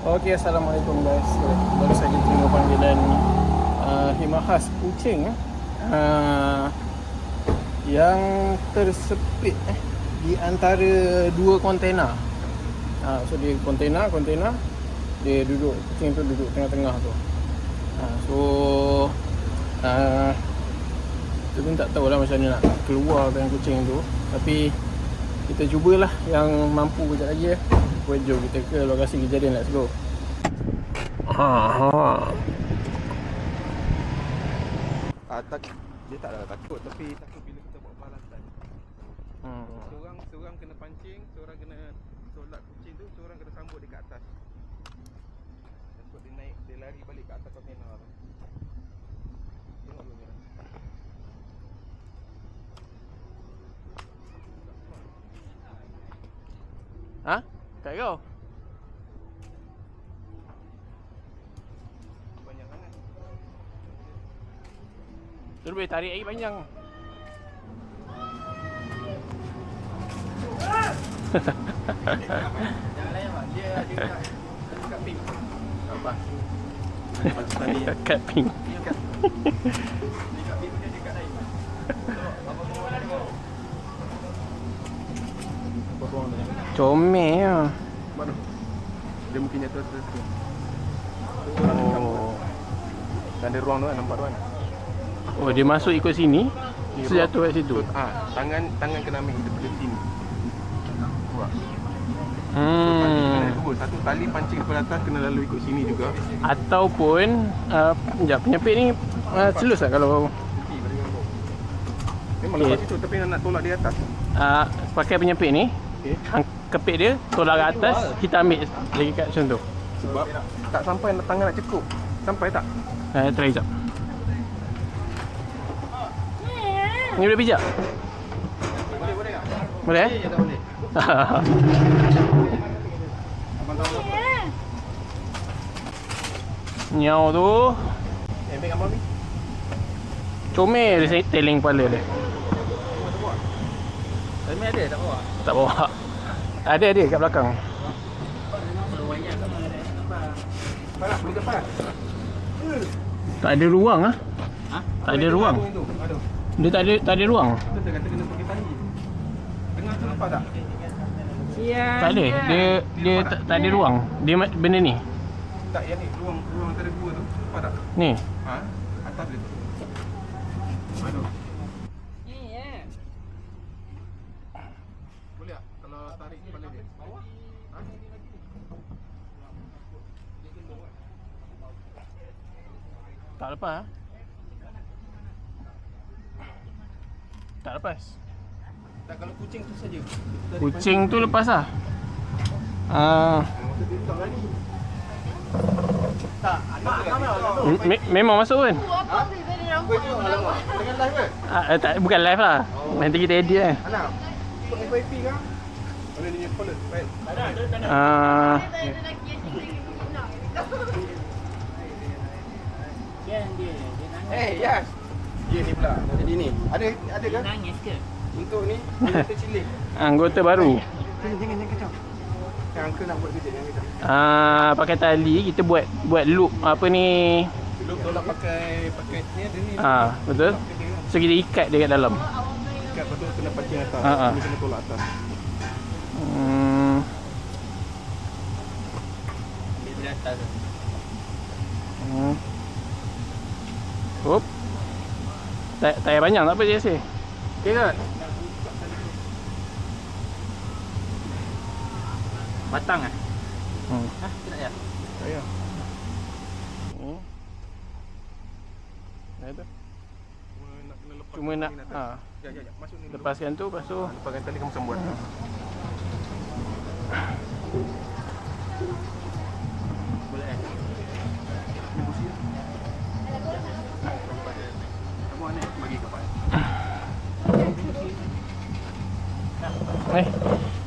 Okey, Assalamualaikum guys. Baru saja terima panggilan khemah khas kucing yang tersepit di antara dua kontena. So dia kontena dia duduk, kucing tu duduk tengah-tengah tu. Kita pun tak tahulah macam mana nak keluarkan kucing tu, tapi kita cubalah yang mampu kejap lagi. Jom kita ke lokasi kejadian, let's go. Dia tak ada takut, tapi takut bila kita buat balasan. Seorang kena pancing, seorang kena tolak kucing tu, seorang kena sambut dekat atas. Takut dia naik, dia lari balik ke atas kontena tu. Tengok dulu ni. Kat kau? Banyak mana? Tu boleh tarik lagi panjang. Jangan layan bang, dia kat pink. Apa? Kat pink. Dia kat pink, dia dekat lain. Apa semua nak tengok? Apa ruang tu? Comel lah. Mana? Dia mungkin jatuh atas tu. Oh. Dan ada ruang tu kan, nampak tu kan? Oh, dia masuk ikut sini. Sejatuh kat situ. Tangan kena ambil daripada sini. Kena dua. Satu tali pancing daripada atas kena lalu ikut sini juga. Ataupun sekejap, penyepit ni selus tak kalau Memang Okay. lepas situ, tapi nak tolak di atas. pakai penyepit ni, Okay. kepit dia tolak ke atas, kita ambil lagi kat macam tu. Sebab tak sampai tangan nak cekup. Sampai tak? Try sekejap. Ni boleh pijak? Boleh tak? Boleh? Ya, tak boleh. Abang tahu apa? Nyau tu Ambil gambar ni. comel dia teling kepala dia. Ambil ada tak bawa? Tak bawa. Ada kat belakang. Farah, boleh cepat. Tak ada ruang ah. Tak ada ruang. Aduh. Dia tak ada ruang. Kita kata kena pakai tali. Tengah tu nampak tak? Tak ada. Dia tak ada ruang. Dia benda ni. Tak, yang ni ruang antara dua tu. Nampak tak? Ni. Atas dia tu. Aduh. Boleh tak? Kalau tarik kepala dia. Bawah? Tak lepas ah. Tak lepas. Tak, kalau kucing tu saja. Kucing tu lepas lah. Tak, Memang masuk pun. Dengan live ke? Tak, bukan live lah. Nanti kita edit kan. Anak, untuk FYP kan? Ada dia follow. Baik. Yas. Dia ni pula. Jadi ni. Ada ke? Nangis ke? Untuk ni, kita cilik. Anggota baru. Jangan kacau. Yang uncle nak buat kerja, jangan kacau. Pakai tali kita buat loop apa ni. Belum tolak pakai ni ada ni. Betul. So kita ikat dia kat dalam. Ikat betul kena pancing atas. Ni kena tolak atas. Di atas tu. Hop. Tak payah banyak tak apa je sih. Okey kan? Batang ah? Tak payah. Itu. Kena lepas. Cuma nak Ya. Masuk ni. lepaskan tu, lepas tu Lepaskan tali kamu sambut. Boleh eh? Ni busi. Kamu ni bagi kapan?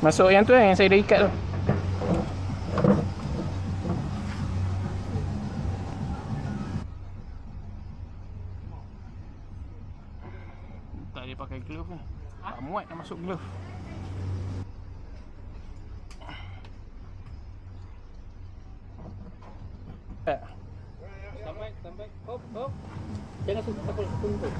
masuk yang tu yang saya dah ikat tu. Tak dia pakai glove ni. Tak muat nak masuk glove. Sampai. Hop. Jangan tunggu.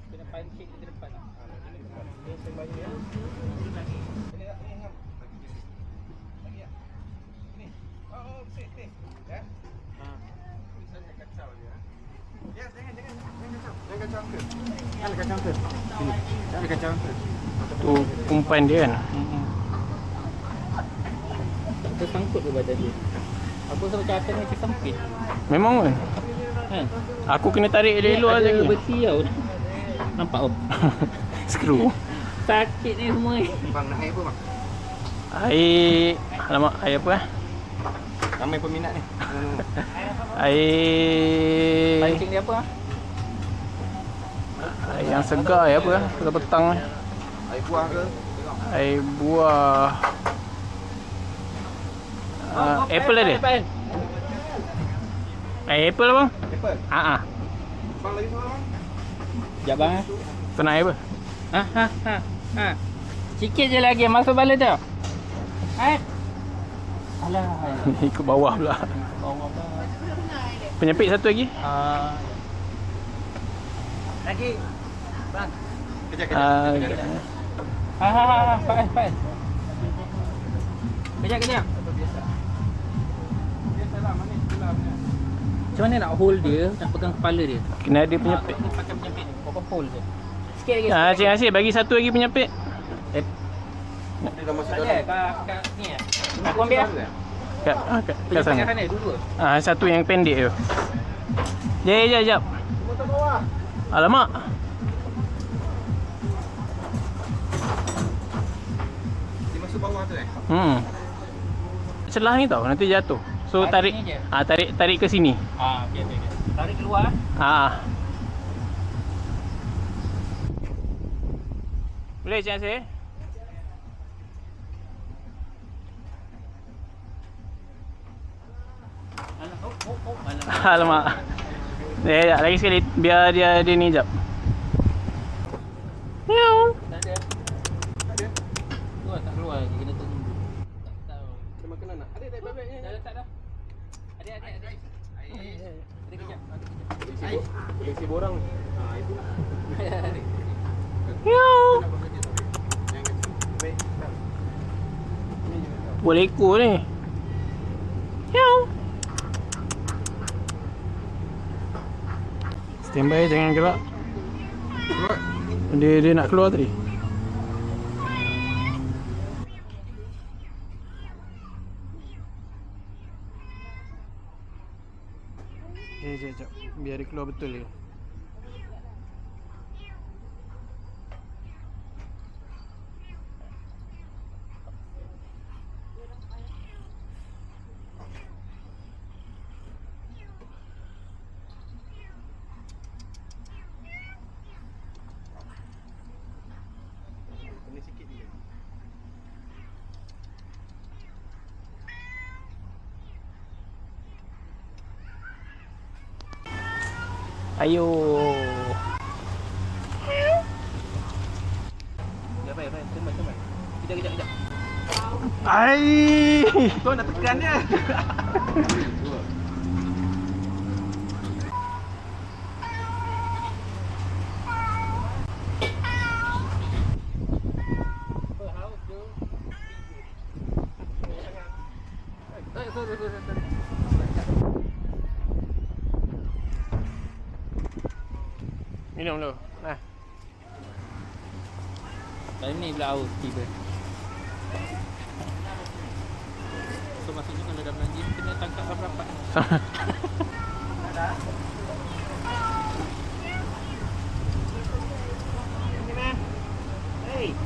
Kena pancing ke depan. Ini sembah ini ya. Ini tak? Ini ham. Lagi ya? Ini. Oh, sit. Ya. Bisa kacau dia. Ya, jangan kacau. Jangan kacau ke. Jangan kacau ke. Sini. Jangan kacau ke. Tu umpan dia kan. Tersangkut ke badan dia. Aku sampai cakap macam sempit. Memang kan. Kan? Aku kena tarik elok-elok Ada lagi. besi tau. Nampak oh. Skru. Sakit ni semua ni. Bang nak air apa bang? Air, alamak, air apa? Ramai peminat ni. Air Pancing dia apa? air yang segar air apa? Petang-petang ni. Air buah ke? Air buah. Apple ada? Air apple bang? Apple. Ah. Bang lagi seorang bang? Sekejap bang. Tu nak air apa? Ha. Sikit je lagi masuk bala tu. Alah. Ikut bawah pula. Bawah bang. Penyepit satu lagi. Lagi. Bang. Kejap. Pakai. Kejap. Biasalah mana sebelah mana. Macam mana nak hold dia, nak pegang kepala dia? Kena ada penyepit. Pakai penyepit ni. Kau hold je. Sikit lagi. Cik Asyik bagi satu lagi penyepit. Dia dah masuk Tak dalam. ada kat ni eh. Aku ambil lah. Kat Penyepit sana. kat sana dua-dua. Satu yang pendek tu. Jap. Motor bawah. Alamak. Dia masuk bawah tu eh. Celah ni tau nanti jatuh. So Tarik tarik ni je. tarik ke sini. Okey. Tarik keluar. Boleh Cik Asyik? Alah. Alamak. Lagi sekali biar dia ni jap. Miau. Tak ada. Tak keluar lagi kena tunggu. Tak tahu. Dia makan nak. Ada bebek ni. Dah letak dah. Ada. Ada kejap. Boleh si borang. Itu. Miau. Boleh ekor ni. Miau. Standby jangan gerak. Dia nak keluar tadi. Sekejap. Biar dia keluar betul dia. Ini sikit dia. Ayo. Baik. Tembak. Kejap. Ai. Kau nak tekan dia. Minum dulu. Nah. Kali ni pula haus tiba. So maksudnya kalau dah belanja kena tangkap rapat-rapat. Hey.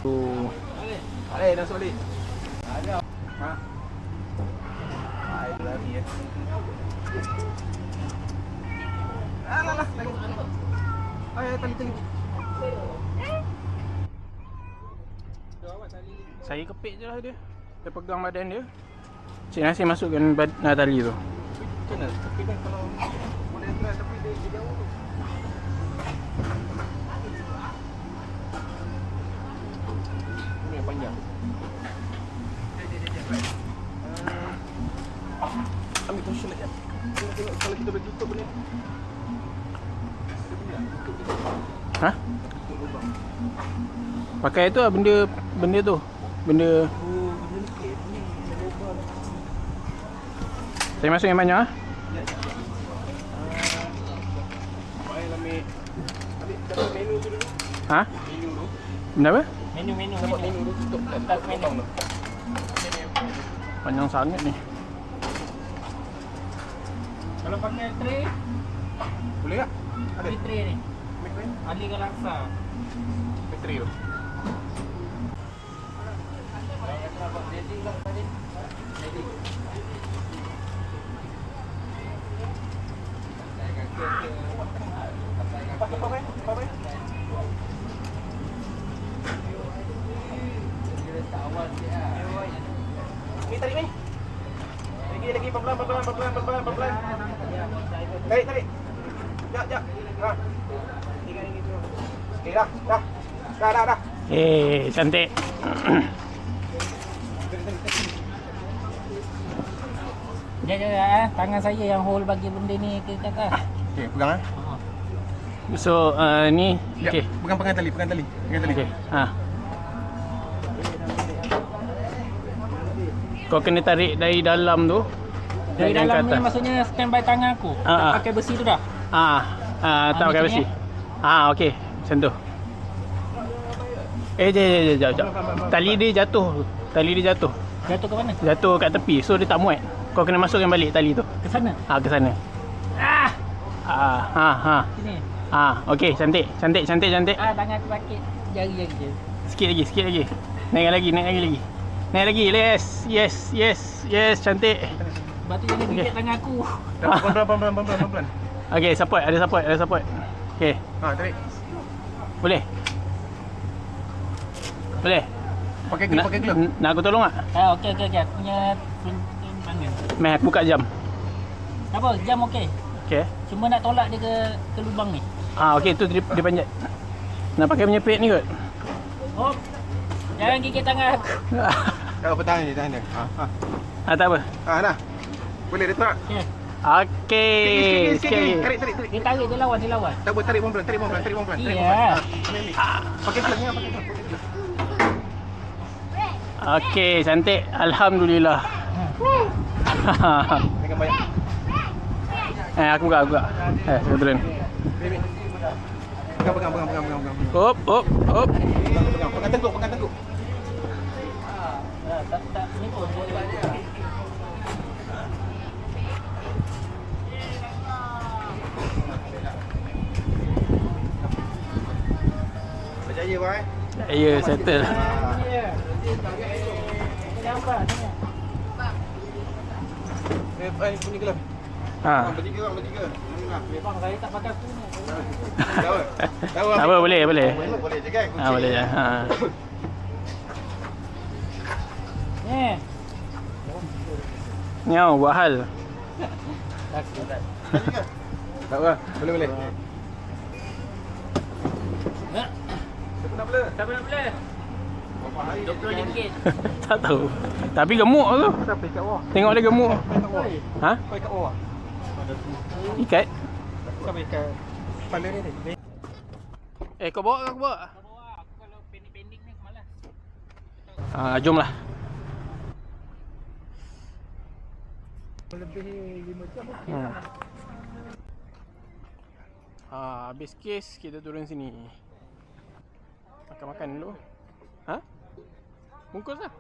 Oh. Balik dah balik. Ada. Ha. Ai lari ya. Alah lagi. Ai tali. Saya kepit je lah dia. Dia pegang badan dia. Cik Nasir masukkan tali tu. Macam mana? Tapi kan kalau boleh try tapi dia jauh tu. Ini yang panjang. Ambil caution lagi. Tengok kalau kita boleh tutup ni. Ha? Pakai tu lah benda tu. Benda saya masuk yang banyak ah. Ambil dapat menu tu dulu. Ha? Menu tu. Benda apa? Menu. Dapat menu tu tutup Tak menu. Panjang sangat ni. Kalau pakai tray, boleh tak? Ada ada tray ni. mic. Ali ke laksa. Bateri tu. Ni tarik ni. Lagi pelan. Tarik. Jap. Ha. Okey dah. Dah. Cantik. Jangan tangan saya yang hold bagi benda ni ke atas. Okey, pegang eh. So ni Okey. okey. Pegang tali. Okey. Ha. Kau kena tarik dari dalam tu. Dari dan dalam ke ni atas. maksudnya standby tangan aku. Ah. Pakai besi tu dah. Tak pakai macam besi. ni, Okey, macam tu. Jap. Tali dia jatuh. Jatuh ke mana? Jatuh kat tepi. So dia tak muat. Kau kena masukkan balik tali tu. Ke sana. Ke sana. Sini. Okey, cantik. Tangan aku sakit. Jari je. Sikit lagi. Naik lagi. Yes, cantik. Sebab tu jangan gigit tangan aku. Pelan. Okey, ada support. Okey, Ha, tarik. boleh. Pakai glove. Nak aku tolong tak? Okey. Aku punya tangan. Meh, aku buka jam. Tak apa, jam okey. Okey. Cuma nak tolak dia ke lubang ni. Okey, tu dia panjat. Nak pakai punya pet ni kot. Oh. Jangan gigit tangan aku. Tak apa, tahan dia. Tak apa. Dah. Boleh dia tak? Okey. Okey. Sikit. Tarik. Dia tarik dia lawan. Tak apa, tarik pelan-pelan. Iya. Pakai glove ni, pakai glove. Okey, cantik. Alhamdulillah. Dengan banyak. Aku buka. Saya turun. Pegang. Hop. Pegang tengkuk. Tak ni pun boleh. Berjaya bang. Ya, settle. Siapa? Punya glove. Bertiga. Bang, saya tak pakai aku ni. Tahu. Tak apa, boleh. Boleh je kan? Boleh je. Nyau, buat hal. Tak apa, boleh. Siapa nak bela? RM20. Tak tahu. Tapi gemuk tu. Siapa ikat bawah? Tengok dia gemuk. Ha? Kau ikat bawah? Ikat? Siapa ikat kepala ni? Kau bawa ke aku bawa? Aku kalau pendek-pendek ni malas. Jomlah. Lebih 5 jam Habis kes kita turun sini. Makan dulu. Bungkus lah.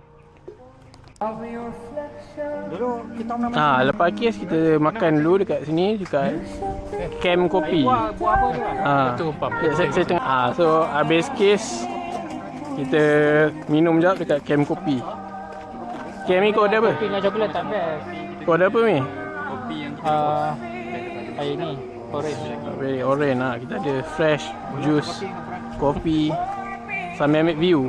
Dulu kita nak Lepas kes kita makan dulu dekat sini, dekat camp kopi. Buah apa tu? Saya tengah. So habis kes Kita minum jap dekat camp kopi. Camp ni kau ada apa? Kopi dengan coklat tak best. Kau ada apa ni? Air ni, orange. Very orange lah. Kita ada fresh juice, kopi, sambil ambil view.